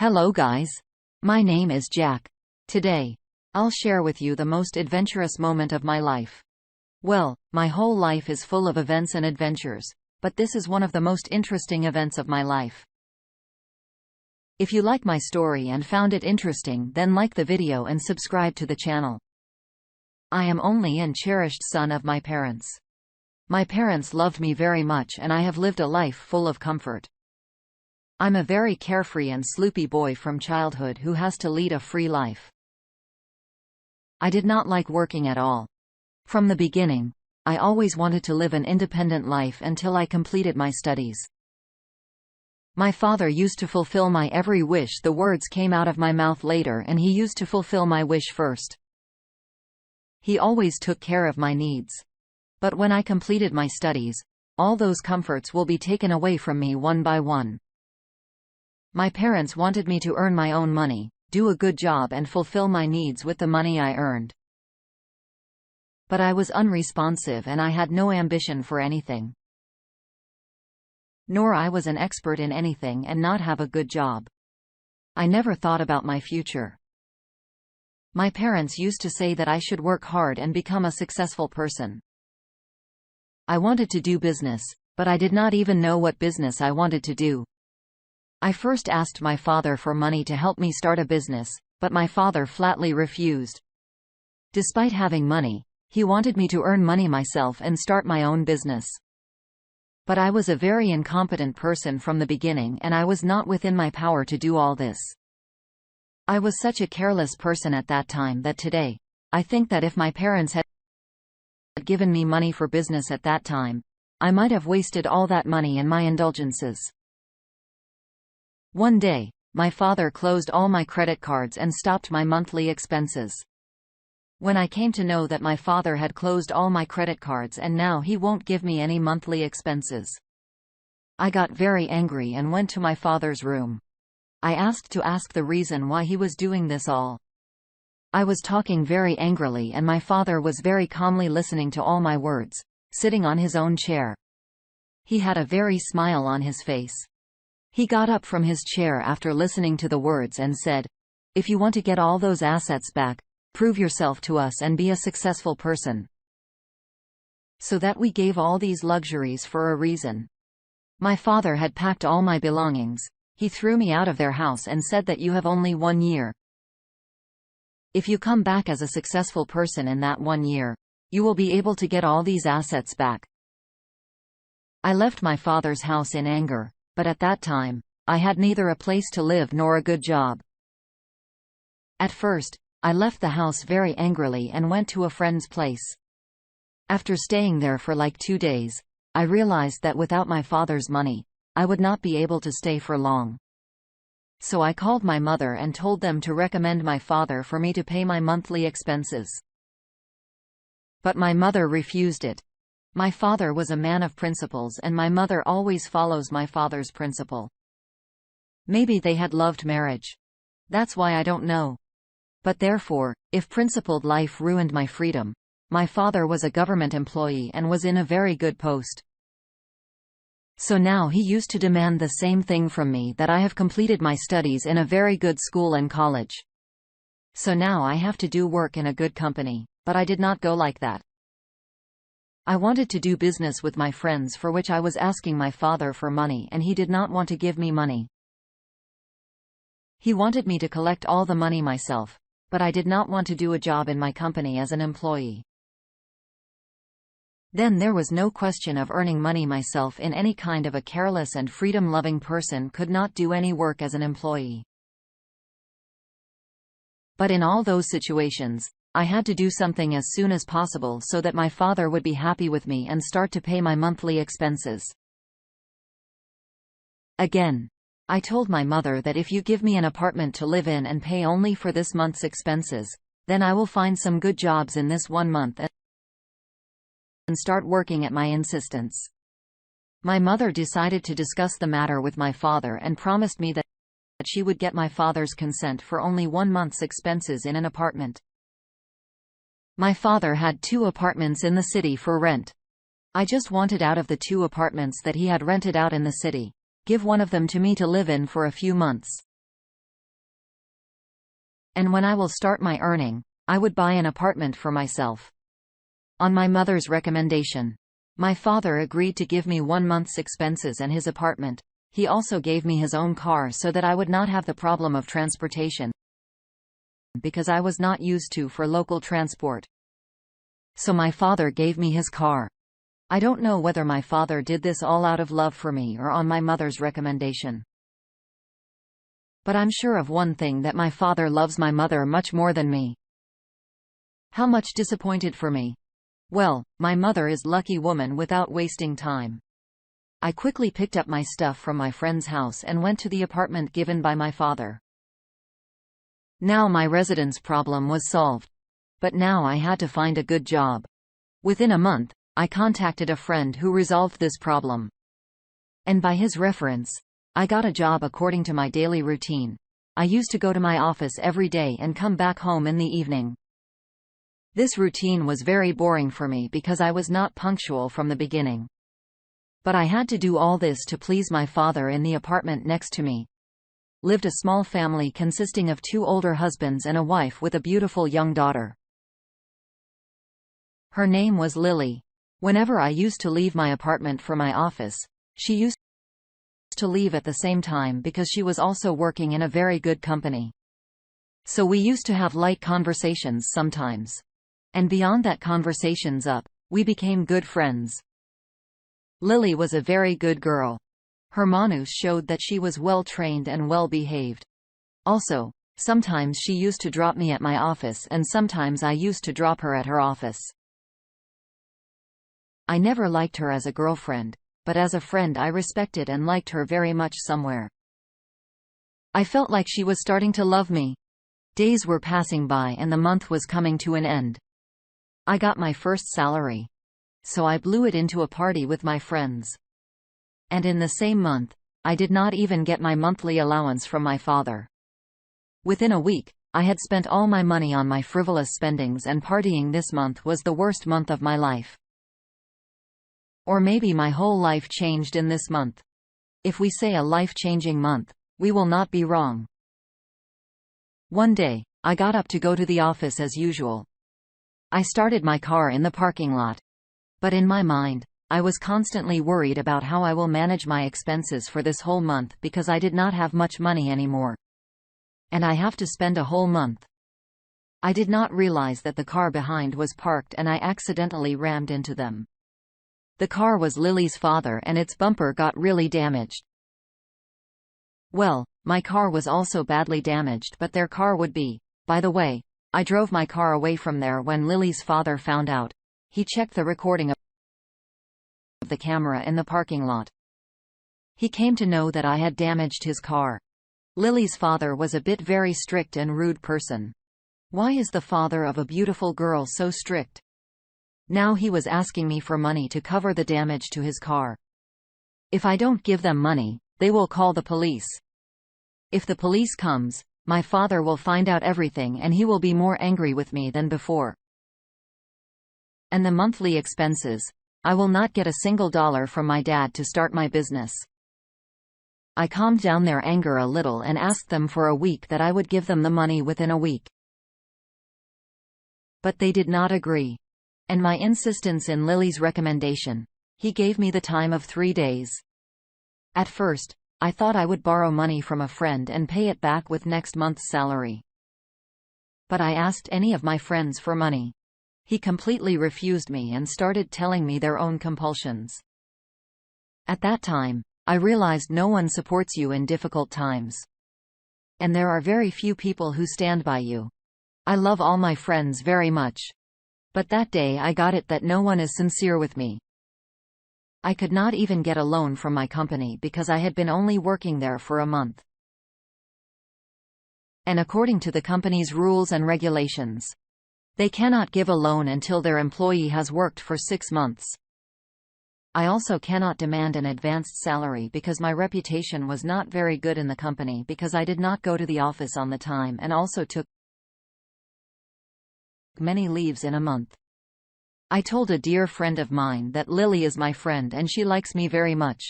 Hello guys. My name is Jack. Today, I'll share with you the most adventurous moment of my life. Well, my whole life is full of events and adventures, but this is one of the most interesting events of my life. If you like my story and found it interesting, then like the video and subscribe to the channel. I am only and cherished son of my parents. My parents loved me very much and I have lived a life full of comfort. I'm a very carefree and sleepy boy from childhood who has to lead a free life. I did not like working at all. From the beginning, I always wanted to live an independent life until I completed my studies. My father used to fulfill my every wish. The words came out of my mouth later and he used to fulfill my wish first. He always took care of my needs. But when I completed my studies, all those comforts will be taken away from me one by one. My parents wanted me to earn my own money, do a good job and fulfill my needs with the money I earned. But I was unresponsive and I had no ambition for anything. Nor I was an expert in anything and not have a good job. I never thought about my future. My parents used to say that I should work hard and become a successful person. I wanted to do business, but I did not even know what business I wanted to do. I first asked my father for money to help me start a business, but my father flatly refused. Despite having money, he wanted me to earn money myself and start my own business. But I was a very incompetent person from the beginning and I was not within my power to do all this. I was such a careless person at that time that today, I think that if my parents had given me money for business at that time, I might have wasted all that money in my indulgences. One day, my father closed all my credit cards and stopped my monthly expenses. When I came to know that my father had closed all my credit cards and now he won't give me any monthly expenses, I got very angry and went to my father's room. I asked the reason why he was doing this all. I was talking very angrily and my father was very calmly listening to all my words, sitting on his own chair. He had a very smile on his face. He got up from his chair after listening to the words and said, "If you want to get all those assets back, prove yourself to us and be a successful person." So that we gave all these luxuries for a reason. My father had packed all my belongings. He threw me out of their house and said that you have only 1 year. If you come back as a successful person in that 1 year, you will be able to get all these assets back. I left my father's house in anger. But at that time, I had neither a place to live nor a good job. At first, I left the house very angrily and went to a friend's place. After staying there for like 2 days, I realized that without my father's money, I would not be able to stay for long. So I called my mother and told them to recommend my father for me to pay my monthly expenses. But my mother refused it. My father was a man of principles and my mother always follows my father's principle. Maybe they had loved marriage. That's why I don't know. But therefore, if principled life ruined my freedom, my father was a government employee and was in a very good post. So now he used to demand the same thing from me, that I have completed my studies in a very good school and college. So now I have to do work in a good company, but I did not go like that. I wanted to do business with my friends for which I was asking my father for money and he did not want to give me money. He wanted me to collect all the money myself, but I did not want to do a job in my company as an employee. Then there was no question of earning money myself in any kind of a careless and freedom-loving person could not do any work as an employee. But in all those situations, I had to do something as soon as possible so that my father would be happy with me and start to pay my monthly expenses. Again, I told my mother that if you give me an apartment to live in and pay only for this month's expenses, then I will find some good jobs in this 1 month and start working at my insistence. My mother decided to discuss the matter with my father and promised me that she would get my father's consent for only 1 month's expenses in an apartment. My father had 2 apartments in the city for rent. I just wanted out of the 2 apartments that he had rented out in the city, give one of them to me to live in for a few months. And when I will start my earning, I would buy an apartment for myself. On my mother's recommendation, my father agreed to give me 1 month's expenses and his apartment. He also gave me his own car so that I would not have the problem of transportation, because I was not used to for local transport. So my father gave me his car. I don't know whether my father did this all out of love for me or on my mother's recommendation. But I'm sure of one thing, that my father loves my mother much more than me. How much disappointed for me. Well, my mother is lucky woman without wasting time. I quickly picked up my stuff from my friend's house and went to the apartment given by my father. Now my residence problem was solved. But now I had to find a good job. Within a month, I contacted a friend who resolved this problem. And by his reference, I got a job according to my daily routine. I used to go to my office every day and come back home in the evening. This routine was very boring for me because I was not punctual from the beginning. But I had to do all this to please my father. In the apartment next to me lived a small family consisting of 2 older husbands and a wife with a beautiful young daughter. Her name was Lily. Whenever I used to leave my apartment for my office, she used to leave at the same time because she was also working in a very good company. So we used to have light conversations sometimes. And beyond that conversations up, we became good friends. Lily was a very good girl. Her manners showed that she was well trained and well behaved. Also, sometimes she used to drop me at my office and sometimes I used to drop her at her office. I never liked her as a girlfriend, but as a friend I respected and liked her very much somewhere. I felt like she was starting to love me. Days were passing by and the month was coming to an end. I got my first salary. So I blew it into a party with my friends. And in the same month, I did not even get my monthly allowance from my father. Within a week, I had spent all my money on my frivolous spendings, and partying this month was the worst month of my life. Or maybe my whole life changed in this month. If we say a life-changing month, we will not be wrong. One day, I got up to go to the office as usual. I started my car in the parking lot. But in my mind, I was constantly worried about how I will manage my expenses for this whole month because I did not have much money anymore. And I have to spend a whole month. I did not realize that the car behind was parked and I accidentally rammed into them. The car was Lily's father and its bumper got really damaged. Well, my car was also badly damaged, but their car would be. By the way, I drove my car away from there when Lily's father found out. He checked the recording of the camera in the parking lot. He came to know that I had damaged his car. Lily's father was a bit very strict and rude person. Why is the father of a beautiful girl so strict? Now he was asking me for money to cover the damage to his car. If I don't give them money, they will call the police. If the police comes, my father will find out everything and he will be more angry with me than before. And the monthly expenses. I will not get a single dollar from my dad to start my business. I calmed down their anger a little and asked them for a week that I would give them the money within a week. But they did not agree. And my insistence in Lily's recommendation, he gave me the time of 3 days. At first, I thought I would borrow money from a friend and pay it back with next month's salary. But I asked any of my friends for money. He completely refused me and started telling me their own compulsions. At that time, I realized no one supports you in difficult times. And there are very few people who stand by you. I love all my friends very much. But that day I got it that no one is sincere with me. I could not even get a loan from my company because I had been only working there for a month. And according to the company's rules and regulations, they cannot give a loan until their employee has worked for 6 months. I also cannot demand an advanced salary because my reputation was not very good in the company because I did not go to the office on the time and also took many leaves in a month. I told a dear friend of mine that Lily is my friend and she likes me very much.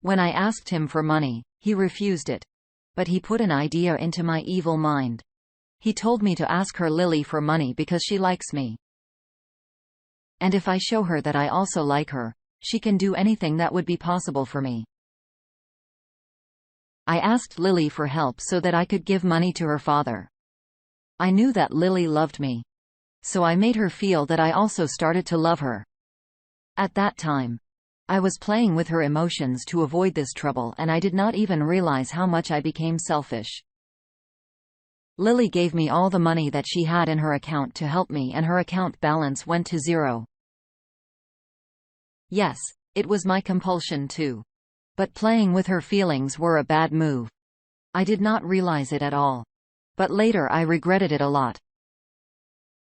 When I asked him for money, he refused it. But he put an idea into my evil mind. He told me to ask her Lily for money because she likes me. And if I show her that I also like her, she can do anything that would be possible for me. I asked Lily for help so that I could give money to her father. I knew that Lily loved me. So I made her feel that I also started to love her. At that time, I was playing with her emotions to avoid this trouble, and I did not even realize how much I became selfish. Lily gave me all the money that she had in her account to help me, and her account balance went to zero. Yes, it was my compulsion too. But playing with her feelings were a bad move. I did not realize it at all. But later I regretted it a lot.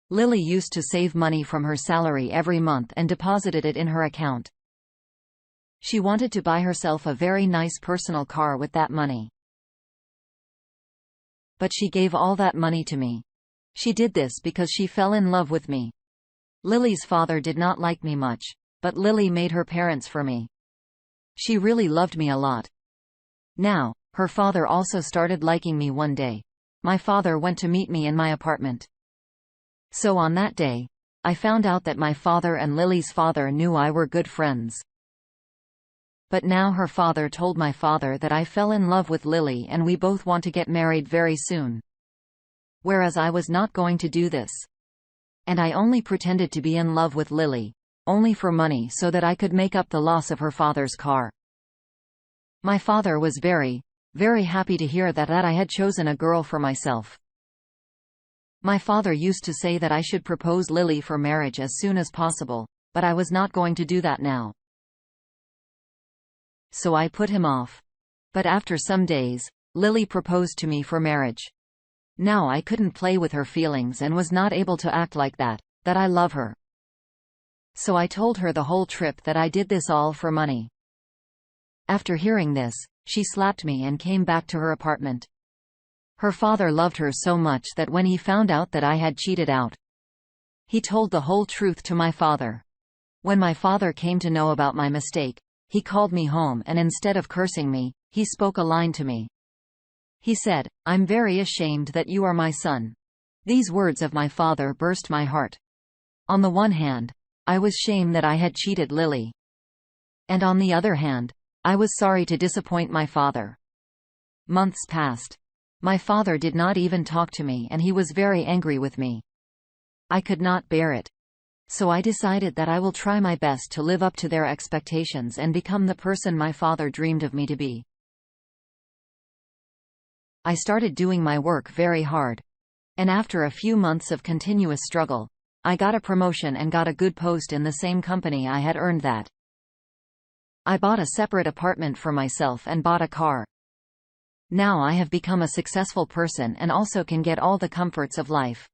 Lily used to save money from her salary every month and deposited it in her account. She wanted to buy herself a very nice personal car with that money. But she gave all that money to me. She did this because she fell in love with me. Lily's father did not like me much, but Lily made her parents for me. She really loved me a lot. Now, her father also started liking me one day. My father went to meet me in my apartment. So on that day, I found out that my father and Lily's father knew I were good friends. But now her father told my father that I fell in love with Lily and we both want to get married very soon. Whereas I was not going to do this. And I only pretended to be in love with Lily, only for money so that I could make up the loss of her father's car. My father was very, very happy to hear that I had chosen a girl for myself. My father used to say that I should propose Lily for marriage as soon as possible, but I was not going to do that now. So I put him off. But after some days, Lily proposed to me for marriage. Now I couldn't play with her feelings and was not able to act like that I love her. So I told her the whole trip that I did this all for money. After hearing this, she slapped me and came back to her apartment. Her father loved her so much that when he found out that I had cheated out, he told the whole truth to my father. When my father came to know about my mistake, he called me home and instead of cursing me, he spoke a line to me. He said, "I'm very ashamed that you are my son." These words of my father burst my heart. On the one hand, I was ashamed that I had cheated Lily. And on the other hand, I was sorry to disappoint my father. Months passed. My father did not even talk to me and he was very angry with me. I could not bear it. So I decided that I will try my best to live up to their expectations and become the person my father dreamed of me to be. I started doing my work very hard. And after a few months of continuous struggle, I got a promotion and got a good post in the same company I had earned that. I bought a separate apartment for myself and bought a car. Now I have become a successful person and also can get all the comforts of life.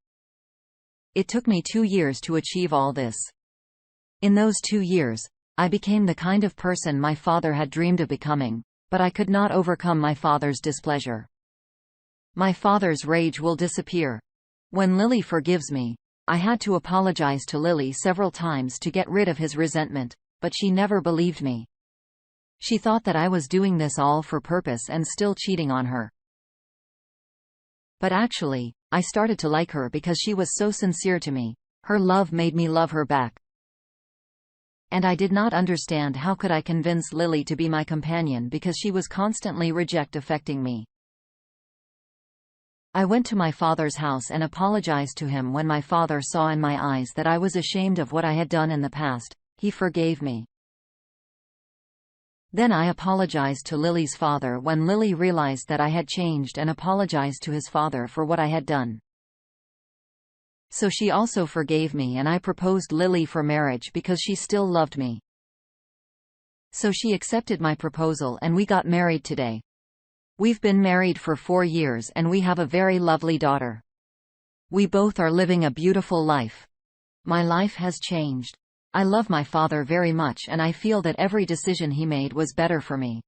It took me 2 years to achieve all this. In those 2 years, I became the kind of person my father had dreamed of becoming, but I could not overcome my father's displeasure. My father's rage will disappear. When Lily forgives me, I had to apologize to Lily several times to get rid of his resentment, but she never believed me. She thought that I was doing this all for purpose and still cheating on her. But actually, I started to like her because she was so sincere to me. Her love made me love her back. And I did not understand how could I convince Lily to be my companion because she was constantly affecting me. I went to my father's house and apologized to him. When my father saw in my eyes that I was ashamed of what I had done in the past, he forgave me. Then I apologized to Lily's father when Lily realized that I had changed and apologized to his father for what I had done. So she also forgave me and I proposed Lily for marriage because she still loved me. So she accepted my proposal and we got married today. We've been married for 4 years and we have a very lovely daughter. We both are living a beautiful life. My life has changed. I love my father very much and I feel that every decision he made was better for me.